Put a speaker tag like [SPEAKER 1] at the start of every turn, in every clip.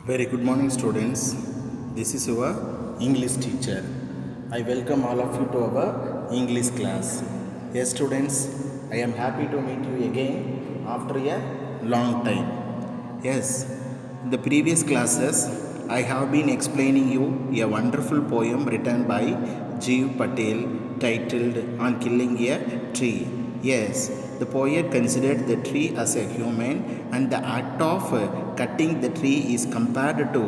[SPEAKER 1] Very good morning, students. This is your English teacher. I welcome all of you to our English class. Yes, students, I am happy to meet you again after a long time. Yes, in the previous classes, I have been explaining you a wonderful poem written by Jeev Patel titled On Killing a Tree. Yes, the poet considered the tree as a human, and the act of cutting the tree is compared to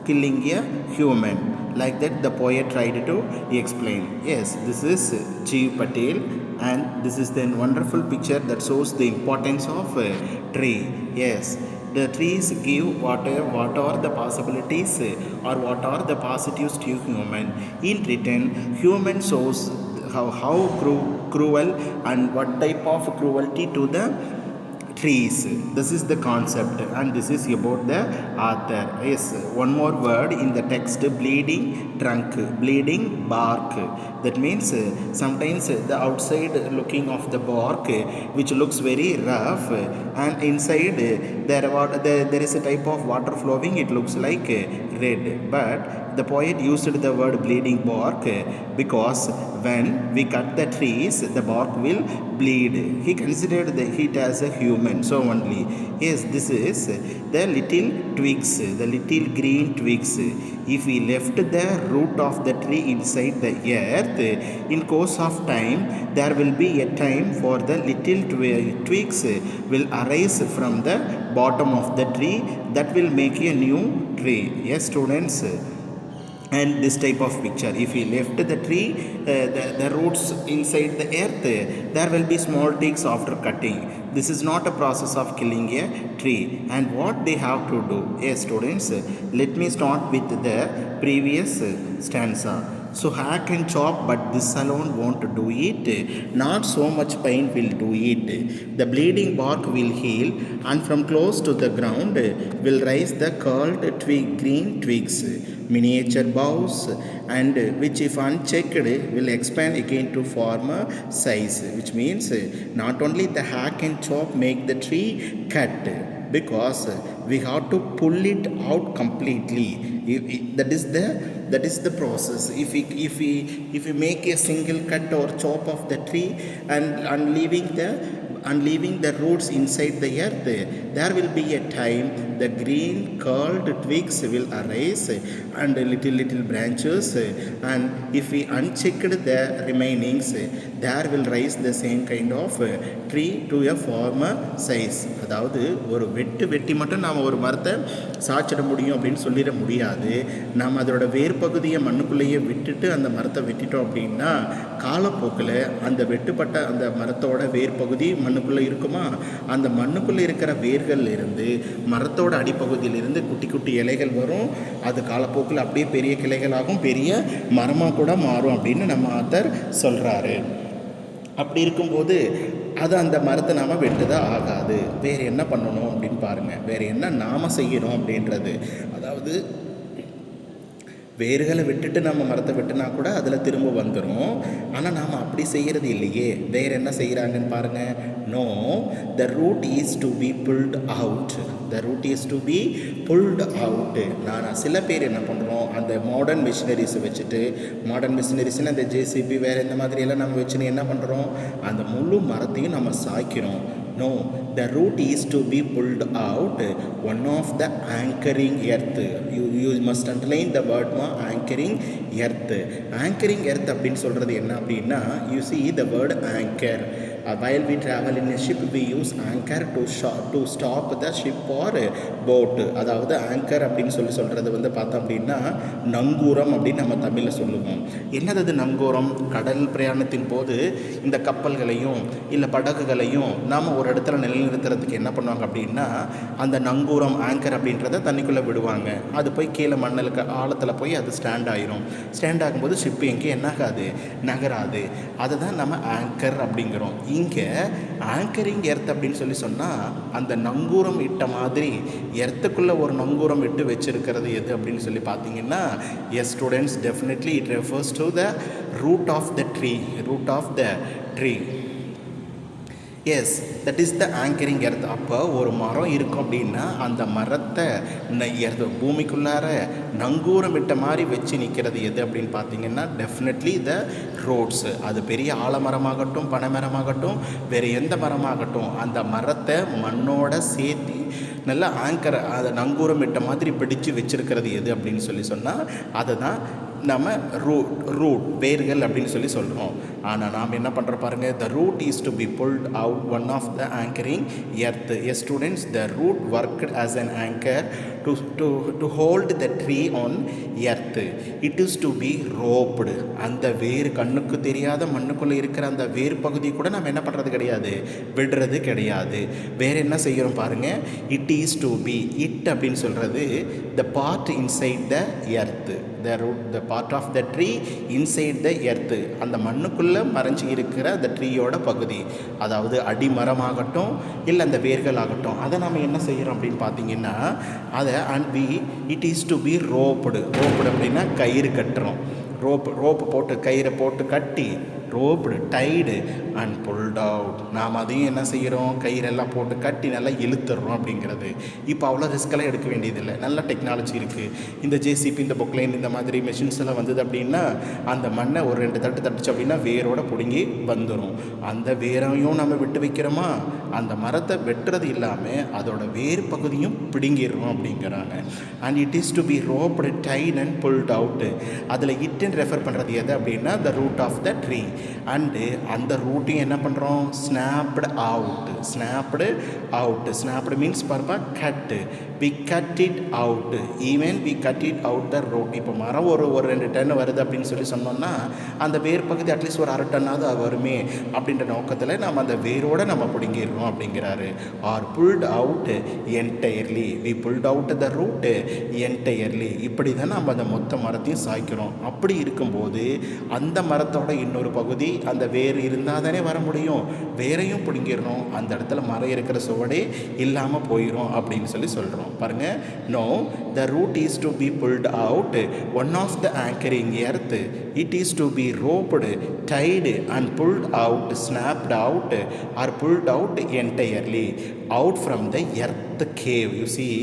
[SPEAKER 1] killing a human. Like that, the poet tried to explain. Yes, this is Jeev Patel, and this is the wonderful picture that shows the importance of tree. Yes, the trees give what are the possibilities or what are the positives to human. In return, human shows cruel and what type of cruelty to the trees. This is the concept, and this is about the author. Yes, one more word in the text: bleeding trunk, bleeding bark. That means sometimes the outside looking of the bark which looks very rough, and inside there is a type of water flowing, it looks like red. But the poet used the word bleeding bark because when we cut the trees, the bark will bleed. He considered the heat as a human, so only. Yes, this is the little twigs, the little green twigs. If we left the root of the tree inside the earth, in course of time, there will be a time for the little twigs will arise from the bottom of the tree that will make a new tree. Yes, students, and this type of picture, if we left the tree, the roots inside the earth, there will be small twigs after cutting. This is not a process of killing a tree. And what they have to do? Yes, students, let me start with the previous stanza. So hack and chop, but this alone won't do it. Not so much pain will do it. The bleeding bark will heal, and from close to the ground will rise the curled green twigs, miniature boughs, and which, if unchecked, will expand again to form a size. Which means not only the hack and chop make the tree cut, because we have to pull it out completely. That is the process. If we make a single cut or chop of the tree, and leaving the roots inside the earth, there will be a time the green curled twigs will arise and little branches, and if we unchecked the remainings, there will rise the same kind of tree to a former size. அதாவது ஒரு வெட்டி மட்டும் நாம் ஒரு மரத்தை சாய்ச்சிட முடியும் அப்படின்னு சொல்லிட முடியாது. நாம் அதோட வேர் பகுதியை மண்ணுக்குள்ளேயே விட்டுட்டு அந்த மரத்தை வெட்டிட்டோம் அப்படின்னா, காலப்போக்கில் அந்த வெட்டுப்பட்ட அந்த மரத்தோட வேர் பகுதி மண்ணுக்குள்ளே இருக்குமா, அந்த மண்ணுக்குள்ளே இருக்கிற வேர்கள் இருந்து மரத்தோட அடிப்பகுதியிலிருந்து குட்டி குட்டி இலைகள் வரும். அது காலப்போக்கில் அப்படியே பெரிய கிளைகளாகும், பெரிய மரமாக கூட மாறும் அப்படின்னு நம்ம ஆத்தர் சொல்கிறாரு. அப்படி இருக்கும்போது அது அந்த மரத்தை நாம் வெட்டுதான் ஆகாது. வேறு என்ன பண்ணணும் அப்படின்னு பாருங்கள். வேறு என்ன நாம் செய்யணும் அப்படின்றது, அதாவது வேர்களை விட்டுட்டு நம்ம மரத்தை வெட்டினா கூட அதில் திரும்ப வந்துடும். ஆனால் நாம் அப்படி செய்கிறது இல்லையே. வேறு என்ன செய்கிறாங்கன்னு பாருங்கள். No, the root is to be pulled out. The root is to be pulled out. சில பேர் என்ன பண்ணுறோம், அந்த மாடர்ன் மிஷினரிஸை வச்சுட்டு, மாடர்ன் மிஷினரிஸ்ன்னு அந்த ஜேசிபி வேறு இந்த மாதிரியெல்லாம் நம்ம வச்சுன்னு என்ன பண்ணுறோம், அந்த முழு மரத்தையும் நம்ம சாய்க்கிறோம். No, the root is to be pulled out. One of the anchoring earth. You must underline the word anchoring earth. Anchoring earth அப்படின்னு சொல்கிறது என்ன அப்படின்னா, you see the word anchor. While we travel in a ship, we use anchor to stop the ship or boat. அதாவது anchor அப்படின்னு சொல்கிறது வந்து பார்த்தோம் அப்படின்னா நங்கூரம் அப்படின்னு நம்ம தமிழில் சொல்லுவோம். என்னது நங்கூரம்? கடல் பிரயாணத்தின் போது இந்த கப்பல்களையும் இல்லை படகுகளையும் நாம் ஒரு இடத்துல நிலைநிறுத்துறதுக்கு என்ன பண்ணுவாங்க அப்படின்னா, அந்த நங்கூரம் ஆங்கர் அப்படின்றத தண்ணிக்குள்ளே விடுவாங்க. அது போய் கீழே மண்ணலுக்கு ஆழத்தில் போய் அது ஸ்டாண்ட் ஆகிரும். ஸ்டாண்ட் ஆகும்போது ஷிப்பு எங்கேயும் என்னாகாது, நகராது. அதை தான் நம்ம ஆங்கர் அப்படிங்கிறோம். இங்கே ஆங்கரிங் எர்த் அப்படின்னு சொன்னால், அந்த நங்கூரம் இட்ட மாதிரி எர்த்துக்குள்ளே ஒரு நங்கூரம் இட்டு வச்சிருக்கிறது எது அப்படின்னு பார்த்தீங்கன்னா, yes students, definitely it refers to the root of the tree. Root of the tree. Yes, that is the anchoring earth. அப்போ ஒரு மரம் இருக்கும் அப்படின்னா அந்த மரத்தை பூமிக்குள்ளார நங்கூரமிட்ட மாதிரி வச்சு நிற்கிறது எது அப்படின்னு பார்த்தீங்கன்னா டெஃபினெட்லி த ரோட்ஸு. அது பெரிய ஆலமரமாகட்டும், பனைமரமாகட்டும், வேறு எந்த மரமாகட்டும், அந்த மரத்தை மண்ணோட சேர்த்து நல்லா ஆங்கரை அதை நங்கூரமிட்ட மாதிரி பிடிச்சு வச்சுருக்கிறது எது அப்படின்னு சொன்னால் அதை தான் நம்ம ரூட் வேர்கள் அப்படின்னு சொல்கிறோம். ஆனால் நாம் என்ன பண்ணுற பாருங்கள், the root is to be pulled out one of the anchoring earth. Yes students, the root worked as an anchor to hold the tree on earth. It is to be roped. அந்த வேர் கண்ணுக்கு தெரியாத மண்ணுக்குள்ளே இருக்கிற அந்த வேர் பகுதி கூட நம்ம என்ன பண்ணுறது கிடையாது, விடுறது கிடையாது. வேறு என்ன செய்கிறோம் பாருங்கள், it is to be, it அப்படின்னு சொல்கிறது the part inside the earth. the root, the part of the tree inside the earth. அந்த மண்ணுக்குள்ளே மறைஞ்சி இருக்கிற அந்த ட்ரீயோட பகுதி, அதாவது அடிமரமாகட்டும் இல்லை அந்த வேர்கள் ஆகட்டும், அதை நம்ம என்ன செய்கிறோம் அப்படின்னு பார்த்தீங்கன்னா அதை it is to be roped. அப்படின்னா கயிறு கட்டுறோம். ரோப்பு போட்டு கயிறை போட்டு கட்டி roped, tied and pulled out. நாம் அதையும் என்ன செய்கிறோம், கயிறெல்லாம் போட்டு கட்டி நல்லா இழுத்துடுறோம் அப்படிங்கிறது. இப்போ அவ்வளோ ரிஸ்க்கெல்லாம் எடுக்க வேண்டியதில்லை, நல்ல டெக்னாலஜி இருக்குது. இந்த ஜேசிபி, இந்த பொக்லைன், இந்த மாதிரி மெஷின்ஸ் எல்லாம் வந்தது அப்படின்னா அந்த மண்ணை ஒரு 2 தட்டு தட்டுச்சு அப்படின்னா வேரோட பிடுங்கி வந்துடும். அந்த வேரையும் நம்ம விட்டு வைக்கிறோமா, அந்த மரத்தை வெட்டுறது இல்லாமல் அதோட வேர் பகுதியும் பிடுங்கிடுறோம் அப்படிங்கிறாங்க. And it is to be roped, tight and pulled out. அதில் இட்டுன்னு ரெஃபர் பண்ணுறது எது அப்படின்னா the root of the tree. And அந்த ரூட்டையும் என்ன பண்ணுறோம், ஸ்னாப்டு அவுட்டு. ஸ்னாப்டு மீன்ஸ் பாருப்பா cut. We cut it out. Even we cut it out the root. இப்போ மரம் ஒரு 2 டன் வருது அப்படின்னு சொன்னோம்னா அந்த வேர் பகுதி அட்லீஸ்ட் ஒரு 1/2 டன்னாவது வருமே அப்படின்ற நோக்கத்தில் நம்ம அந்த வேரோடு நம்ம பிடுங்கிடுறோம் அப்படிங்கிறாரு. Or pulled out entirely. We pulled out the root entirely. இப்படி தான் நம்ம அந்த மொத்த மரத்தையும் சாய்க்கிறோம். அப்படி இருக்கும்போது அந்த மரத்தோட இன்னொரு பகுதி, அந்த வேர் இருந்தால் தானே வர முடியும், வேரையும் பிடுங்கிடணும். அந்த இடத்துல மரம் இருக்கிற சுவடே இல்லாமல் போயிடும் அப்படின்னு சொல்கிறோம். பாருங்கள், no, the root is to be pulled out one of the anchoring earth. It is to be roped, tied and pulled out, snapped out or pulled out entirely out from the earth cave. You see,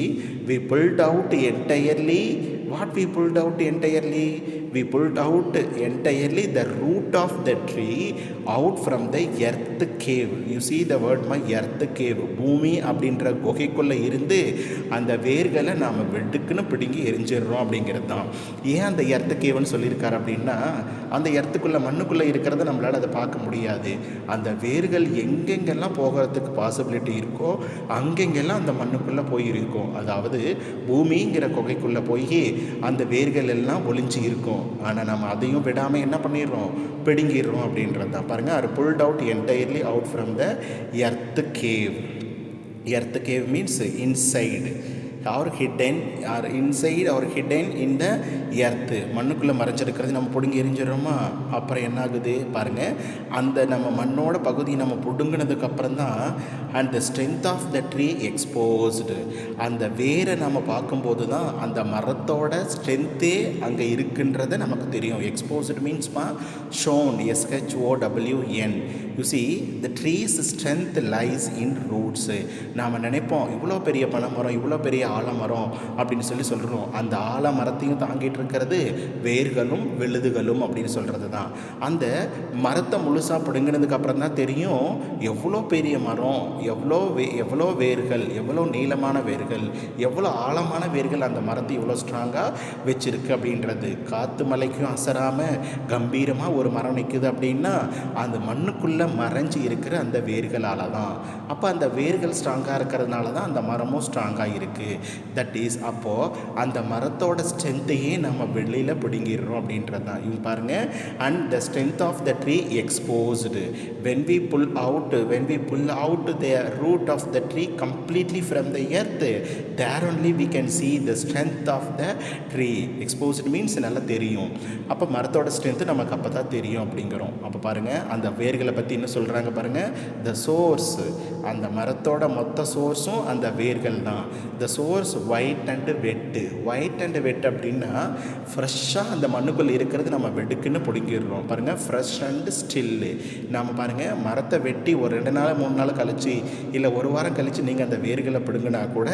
[SPEAKER 1] we pulled out entirely. What we pulled out entirely? We pulled out entirely the root of the tree out from the earth cave. You see the word my earth cave. பூமி அப்படின்ற குகைக்குள்ளே இருந்து அந்த வேர்களை நாம் வெட்டுக்குன்னு பிடுங்கி எரிஞ்சிடுறோம் அப்படிங்கிறது தான். ஏன் அந்த எர்த்து கேவ்னு சொல்லியிருக்காரு அப்படின்னா அந்த எர்த்துக்குள்ளே மண்ணுக்குள்ளே இருக்கிறத நம்மளால் அதை பார்க்க முடியாது. அந்த வேர்கள் எங்கெங்கெல்லாம் போகிறதுக்கு பாசிபிலிட்டி இருக்கோ அங்கெங்கெல்லாம் அந்த மண்ணுக்குள்ளே போயிருக்கும். அதாவது பூமிங்கிற குகைக்குள்ளே போய் அந்த வேர்கள் எல்லாம் ஒளிஞ்சு இருக்கும். ஆனால் நம்ம அதையும் விடாமல் என்ன பண்ணிடுறோம், பிடுங்கிடுறோம் அப்படின்றது தான். பாருங்கள், or pulled out entirely out from the earth cave. Earth cave means inside or hidden in the earth. மண்ணுக்குள்ளே மறைஞ்சிருக்கிறது நம்ம பிடுங்கி எரிஞ்சிடறோமா, அப்புறம் என்ன ஆகுது பாருங்கள், அந்த நம்ம மண்ணோட பகுதி நம்ம பிடுங்கினதுக்கு அப்புறம் தான் and the strength of the tree exposed. அந்த வேரை நம்ம பார்க்கும்போது தான் அந்த மரத்தோட ஸ்ட்ரென்த்தே அங்கே இருக்குன்றதை நமக்கு தெரியும். எக்ஸ்போஸ்டு மீன்ஸ்மா shown, SHOWN. You see the tree's strength lies in roots. நாம் நினைப்போம் இவ்வளோ பெரிய பனைமரம், இவ்வளோ பெரிய ஆலமரம் அப்படின்னு சொல்கிறோம். அந்த ஆலமரத்தையும் தாங்கிட்டு இருக்கிறது வேர்களும் விழுதுகளும் அப்படின்னு சொல்கிறது தான். அந்த மரத்தை முழுசாக பிடுங்கினதுக்கு அப்புறம் தான் தெரியும் எவ்வளோ பெரிய மரம், எவ்வளோ வேர்கள், எவ்வளோ நீளமான வேர்கள், எவ்வளோ ஆழமான வேர்கள் அந்த மரத்தை இவ்வளோ ஸ்ட்ராங்காக வச்சுருக்கு அப்படின்றது. காற்று மலைக்கும் அசராமல் கம்பீரமாக ஒரு மரம் நிற்குது அப்படின்னா அந்த மண்ணுக்குள்ளே மறைஞ்சி இருக்கிற அந்த வேர்களால் தான். அப்போ அந்த வேர்கள் ஸ்ட்ராங்காக இருக்கிறதுனால தான் அந்த மரமும் ஸ்ட்ராங்காக இருக்குது. தட் இஸ் அப்போது அந்த மரத்தோட ஸ்ட்ரென்த்தையே நம்ம வெளியில் பிடுங்கிடுறோம் அப்படின்றது தான். இவங்க பாருங்கள், and the strength of the tree exposed. when we pull out the root of the tree completely from the earth, there only we can see the strength of the tree. exposed means நல்லா தெரியும். அப்போ மரத்தோட strength நமக்கு அப்போ தான் தெரியும் அப்படிங்கிறோம். அப்போ பாருங்கள், அந்த வேர்களை பற்றி என்ன சொல்கிறாங்க பாருங்கள், த சோர்ஸ், அந்த மரத்தோட மொத்த சோர்ஸும் அந்த வேர்கள் தான். The source source white and வெட்டு. ஒயிட் அண்டு வெட் அப்படின்னா ஃப்ரெஷ்ஷாக அந்த மண்ணுக்குள்ளே இருக்கிறது நம்ம வெடுக்குன்னு பிடுங்கிடுறோம். பாருங்கள், ஃப்ரெஷ் அண்டு ஸ்டில்லு. நம்ம பாருங்கள், மரத்தை வெட்டி ஒரு 2 நாள் 3 நாள் கழிச்சு இல்லை ஒரு வாரம் கழித்து நீங்கள் அந்த வேர்களை பிடுங்கினா கூட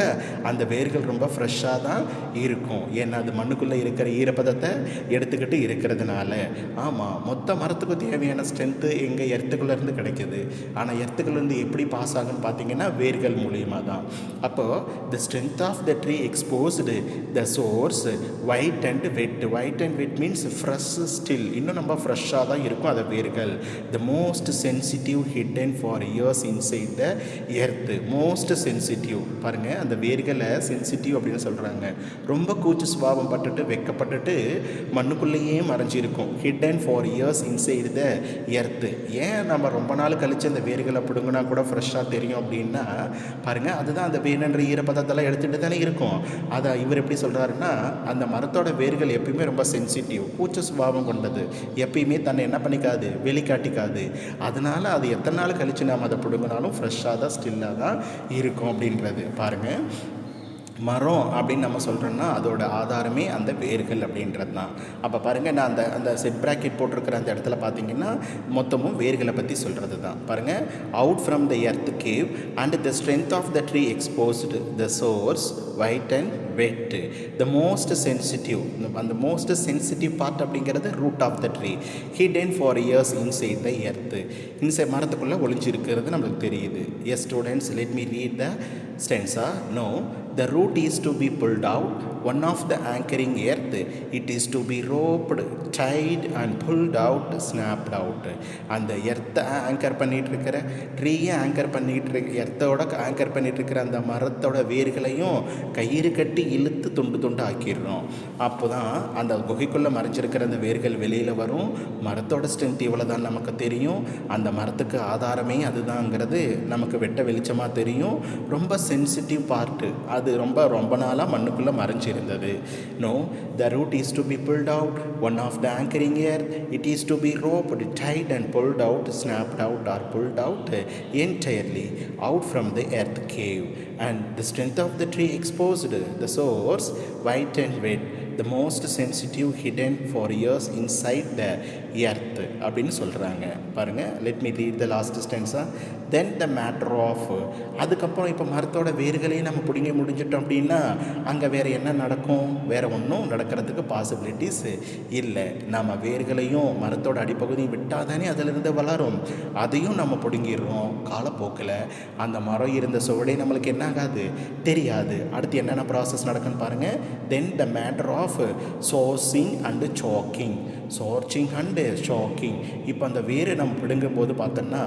[SPEAKER 1] அந்த வேர்கள் ரொம்ப ஃப்ரெஷ்ஷாக தான் இருக்கும். ஏன்னா அது மண்ணுக்குள்ளே இருக்கிற ஈரப்பதத்தை எடுத்துக்கிட்டு இருக்கிறதுனால. ஆமாம், மொத்த மரத்துக்கும் தேவையான ஸ்ட்ரென்த்து எங்கள் எர்த்துக்குள்ளேருந்து கிடைக்கிது. ஆனால் எர்த்துக்குள்ளேருந்து எப்படி பாஸ் ஆகுன்னு பார்த்தீங்கன்னா வேர்கள் மூலியமாக தான். அப்போது the strength of the tree exposed the source white and wet. White and wet means fresh still. இன்னும் நம்ம ஃப்ரெஷ்ஷாக தான் இருக்கும் அந்த வேர்கள். The most sensitive hidden for years inside the earth. Most sensitive. பாருங்கள், அந்த வேர்களை சென்சிட்டிவ் அப்படின்னு சொல்கிறாங்க. ரொம்ப கூச்சு சுபாவம் பட்டுட்டு வெக்கப்பட்டுட்டு மண்ணுக்குள்ளேயே மறைஞ்சிருக்கும். Hidden for years inside the earth. ஏன் நம்ம ரொம்ப நாள் கழித்து அந்த வேர்களை பிடுங்கினா கூட ஃப்ரெஷ்ஷாக தெரியும் அப்படின்னா பாருங்கள், அதுதான் அந்த வேணுன்ற ஈரப்பதத்தெல்லாம் எடுத்துகிட்டு தானே இருக்கும். அதை இவர் எப்படி சொல்கிறாருன்னா, அந்த மரத்தோட வேர்கள் எப்பயுமே ரொம்ப சென்சிட்டிவ், கூச்ச சுபாவம் கொண்டது. எப்பயுமே தன்னை என்ன பண்ணிக்காது, வெளிக்காட்டிக்காது. அதனால் அது எத்தனை நாள் கழித்து நாம் அதை பிடுங்கினாலும் ஃப்ரெஷ்ஷாக தான் ஸ்டில்லாக தான் இருக்கும் அப்படின்றது. பாருங்கள், மரம் அப்படின்னு நம்ம சொல்கிறோன்னா அதோட ஆதாரமே அந்த வேர்கள் அப்படின்றது தான். அப்போ பாருங்கள், நான் அந்த செட் ப்ராக்கெட் போட்டிருக்கிற அந்த இடத்துல பார்த்தீங்கன்னா மொத்தமும் வேர்களை பற்றி சொல்கிறது தான். பாருங்கள், out from the earth cave and the strength of the tree exposed the source white and wet. The most sensitive, அந்த மோஸ்ட் சென்சிட்டிவ் பார்ட் அப்படிங்கிறது root of the tree. Hidden for years inside the earth. Inside மரத்துக்குள்ளே ஒளிஞ்சிருக்கிறது நம்மளுக்கு தெரியுது. Yes students, let me read the stanza. No, the root is to be pulled out, one of the anchoring earth, it is to be roped, tied and pulled out, snapped out. அந்த எர்த்தை anchor பண்ணிகிட்டு இருக்கிற ட்ரீயை anchor பண்ணிகிட்டு எர்த்தோட anchor பண்ணிகிட்டு இருக்கிற அந்த மரத்தோட வேர்களையும் கயிறு கட்டி இழுத்து துண்டு துண்டு ஆக்கிடுறோம். அப்போ தான் அந்த குகைக்குள்ளே மறைஞ்சிருக்கிற அந்த வேர்கள் வெளியில் வரும். மரத்தோட ஸ்ட்ரென்த் இவ்வளோ தான் நமக்கு தெரியும். அந்த மரத்துக்கு ஆதாரமே அதுதாங்கிறது நமக்கு வெட்ட வெளிச்சமாக தெரியும். ரொம்ப சென்சிட்டிவ் பார்ட்டு அது ரொம்ப நாளாக மண்ணுக்குள்ளே மறைஞ்சிருந்தது. No, the root is to be pulled out, one of the anchoring earth, it is to be roped, tight and pulled out, snapped out or pulled out entirely out from the earth cave and the strength of the tree exposed the source white and wet. The most sensitive hidden for years inside the earth அப்படின்னு சொல்கிறாங்க. பாருங்கள், let me read the last stanza. Then the matter of. அதுக்கப்புறம் இப்போ மரத்தோட வேர்களையும் நம்ம பிடுங்கி முடிஞ்சிட்டோம் அப்படின்னா அங்கே வேறு என்ன நடக்கும்? வேறு ஒன்றும் நடக்கிறதுக்கு பாசிபிலிட்டிஸ் இல்லை. நம்ம வேர்களையும் மரத்தோட அடிப்பகுதியும் விட்டால் தானே அதிலிருந்து வளரும். அதையும் நம்ம பிடுங்கிடுறோம். காலப்போக்கில் அந்த மரம் இருந்த சுவடே நம்மளுக்கு என்ன ஆகாது, தெரியாது. அடுத்து என்னென்ன ப்ராசஸ் நடக்குன்னு பாருங்கள். Then the matter of scorching and choking. Scorching and choking. இப்போ அந்த வேரை நம்ம பிடுங்கும் போது பார்த்தோன்னா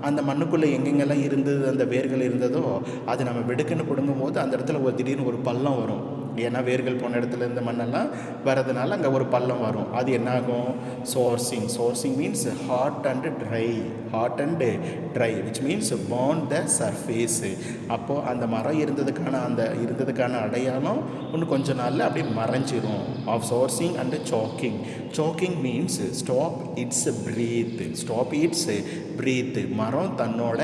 [SPEAKER 1] அந்த மண்ணுக்குள்ளே எங்கெங்கெல்லாம் இருந்தது அந்த வேர்கள் இருந்ததோ அது நம்ம வெடுக்குன்னு பிடுங்கும் போது அந்த இடத்துல திடீர்னு ஒரு பள்ளம் வரும். ஏன்னா வேர்கள் போன இடத்துல இந்த மண்ணெல்லாம் வரதுனால அங்கே ஒரு பள்ளம் வரும். அது என்னாகும்? Scorching. Scorching means hot and dry. Hot and dry which means burn the surface. அப்போது அந்த மரம் இருந்ததுக்கான அடையாளம் இன்னும் கொஞ்ச நாளில் அப்படி மறைஞ்சிரும். Of scorching and choking. Choking means stop its breath. Stop its breath. மரம் தன்னோட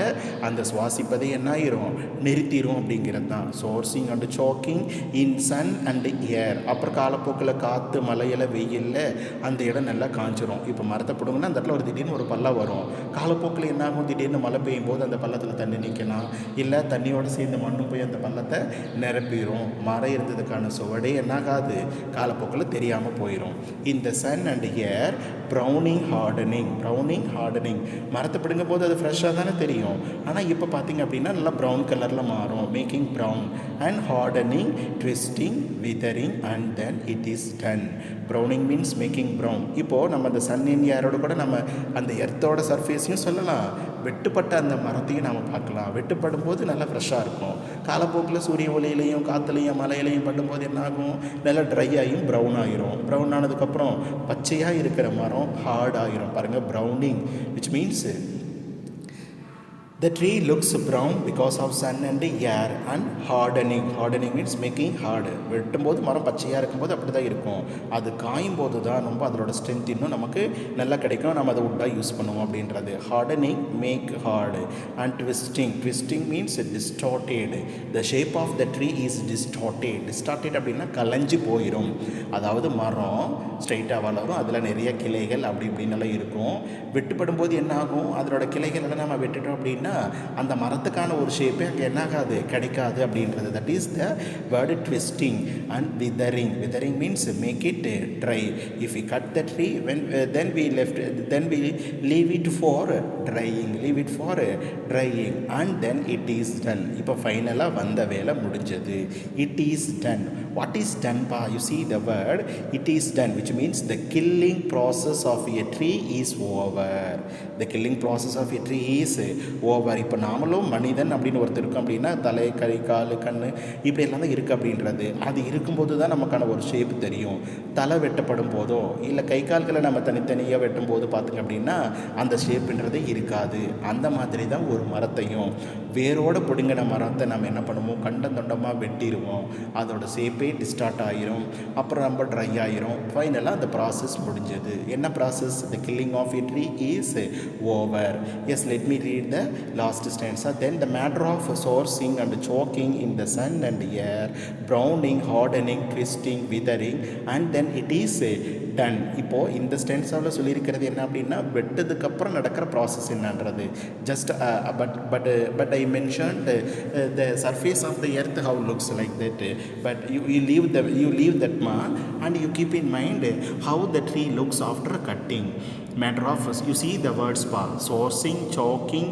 [SPEAKER 1] அந்த சுவாசிப்பதை என்ன ஆயிரும், நிறுத்திடும் அப்படிங்கிறது தான் scorching and choking in sun and air. அப்புறம் காலப்போக்கில் காற்று மழையில் வெயிலில் அந்த இடம் நல்லா காஞ்சிரும். இப்போ மரத்தை பிடுங்கன்னா அந்த இடத்துல ஒரு திடீர்னு ஒரு பள்ளம் வரும். காலப்போக்கில் என்ன ஆகும், திடீர்னு மழை பெய்யும் போது அந்த பள்ளத்தில் தண்ணி நிற்கலாம். இல்லை தண்ணியோடு சேர்ந்து மண்ணு போய் அந்த பள்ளத்தை நிரப்பிடும். மரம் இருந்ததுக்கான சுவடே என்னாகாது, காலப்போக்கில் தெரியாமல் போயிடும். இந்த sun and air browning hardening. Browning hardening. மரத்தை பிடுங்கும் போது அது ஃப்ரெஷ்ஷாக தானே தெரியும். ஆனால் இப்போ பார்த்திங்க அப்படின்னா நல்லா ப்ரௌன் கலரில் மாறும். Making brown and hardening, twisting, withering and then it is ton. Browning means making brown. இப்போது நம்ம அந்த சன் இன் ஏரோட கூட நம்ம அந்த எர்த்தோட சர்ஃபேஸையும் சொல்லலாம், வெட்டுப்பட்ட அந்த மரத்தையும் நம்ம பார்க்கலாம். வெட்டுப்படும் போது நல்லா ஃப்ரெஷ்ஷாக இருக்கும். காலப்போக்கில் சூரிய ஒளியிலையும் காற்றுலையும் மலையிலையும் படும்போது என்னாகும், நல்லா ட்ரை ஆகியும் ப்ரௌன் ஆகிரும். ப்ரௌன் ஆனதுக்கப்புறம் பச்சையாக இருக்கிற மரம் ஹார்ட் ஆகிரும். பாருங்கள், browning which means The tree looks brown because of sun and air and hardening. Hardening means making hard. வெட்டும்போது மரம் பச்சையாக இருக்கும்போது அப்படி தான் இருக்கும். அது காயும் போது தான் ரொம்ப அதோட ஸ்ட்ரென்த் இன்னும் நமக்கு நல்லா கிடைக்கும். நம்ம அதை உட்டாக யூஸ் பண்ணுவோம் அப்படின்றது. Hardening make hard and twisting. Twisting means distorted. The shape of the tree is distorted. Distorted அப்படின்னா கலைஞ்சு போயிடும். அதாவது மரம் ஸ்ட்ரைட்டாக வளரும், அதில் நிறைய கிளைகள் அப்படி இப்படின்னெல்லாம் இருக்கும். வெட்டுப்படும் போது என்ன ஆகும், அதோட கிளைகள் எல்லாம் நம்ம வெட்டுட்டோம் அப்படின்னா அந்த மரத்துக்கான ஒரு ஷேப்பே அங்கே என்ன ஆகாது, கிடைக்காது அப்படின்றது. That is the word twisting and withering. Withering means make it dry. If we cut the tree then we leave it for drying. Leave it for drying and then it is done. இப்போ ஃபைனலாக வந்த வேலை முடிஞ்சது. It is done. What is done pa? You see the word it is done, which means the killing process of a tree is over. The killing process of a tree is over. இப்போ நாமளும் மனிதன் அப்படின்னு ஒருத்தர் இருக்கோம் அப்படின்னா தலை, கை, கால், கண் இப்படி எல்லாம் தான் இருக்குது அப்படின்றது. அது இருக்கும்போது தான் நமக்கான ஒரு ஷேப் தெரியும். தலை வெட்டப்படும் போதோ இல்லை கை கால்களை நம்ம தனித்தனியாக வெட்டும் போது பார்த்திங்க அப்படின்னா அந்த ஷேப்புன்றது இருக்காது. அந்த மாதிரி தான் ஒரு மரத்தையும் வேரோடு பிடுங்கின மரத்தை நம்ம என்ன பண்ணுவோம், கண்டம் தொண்டமாக வெட்டிடுவோம். அதோட ஷேப்பே டிஸ்டார்ட் ஆகிரும், அப்புறம் ரொம்ப ட்ரை ஆகிரும். ஃபைனலாக அந்த ப்ராசஸ் முடிஞ்சது. என்ன process? The killing of a tree is over. Yes, let me read the last stanza. Then the matter of sourcing and choking in the sun and air, browning, hardening, twisting, withering, and then it is done. இப்போது இந்த ஸ்டென்ஸாவில் சொல்லியிருக்கிறது என்ன அப்படின்னா வெட்டதுக்கப்புறம் நடக்கிற process என்னன்றது. Just but I mentioned the surface of the earth how looks like that, but you leave that man and you keep in mind how the tree looks after cutting. Matter of, you see the words pa, sourcing, choking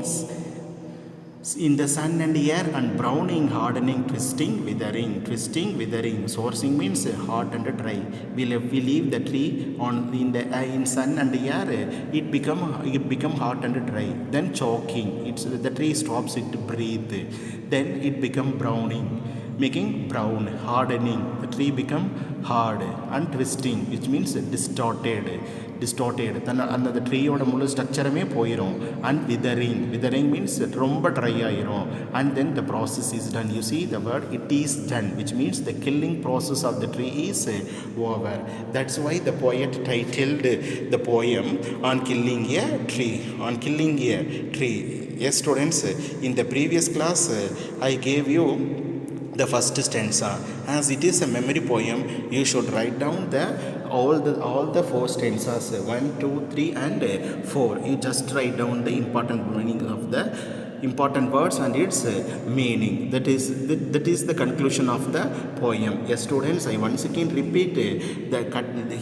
[SPEAKER 1] in the sun and air, and browning, hardening, twisting, withering. Twisting, withering. Sourcing means hot and dry. We leave the tree on in sun and air. It become hot and dry. Then choking. The tree stops it to breathe. Then it become browning, making brown. Hardening. The tree become hard. And twisting, which means distorted. அந்த ட்ரீயோட முழு ஸ்ட்ரக்சருமே போயிடும். And withering means ரொம்ப dry ஆயிரும். And then the process is done. You see the word it is done, which means the killing process of the tree is over. That's why the poet titled the poem on killing a tree. Yes students, in the previous class I gave you the first stanza. As it is a memory poem, you should write down all the four stanzas, 1, 2, 3 and 4. You just write down the important meaning of the important words and its meaning. That is the conclusion of the poem. Yes students, I once again repeat,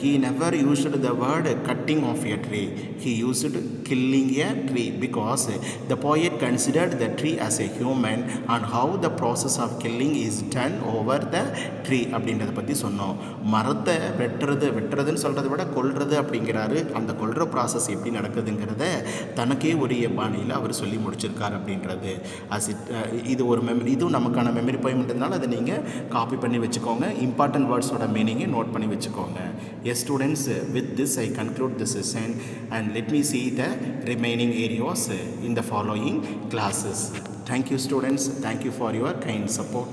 [SPEAKER 1] he never used the word cutting of a tree. He used killing a tree because the poet considered the tree as a human and how the process of killing is done over the tree அப்படின்றத பற்றி சொன்னோம். மரத்தை வெட்டுறதுன்னு சொல்கிறத விட கொல்றது அப்படிங்கிறாரு. அந்த கொல்ற ப்ராசஸ் எப்படி நடக்குதுங்கிறத தனக்கே உரிய பாணியில் அவர் சொல்லி முடிச்சிருக்கார் அப்படின்றது. இது ஒரு இதுவும் நமக்கான மெமரி போய்மெண்ட்னால அதை நீங்கள் காப்பி பண்ணி வச்சுக்கோங்க. இம்பார்ட்டன்ட் வேர்ட்ஸோட மீனிங்கை நோட் பண்ணி வச்சுக்கோங்க. S students, with this I conclude the session and let me see the remaining areas in the following classes. Thank you students. Thank you for your kind support.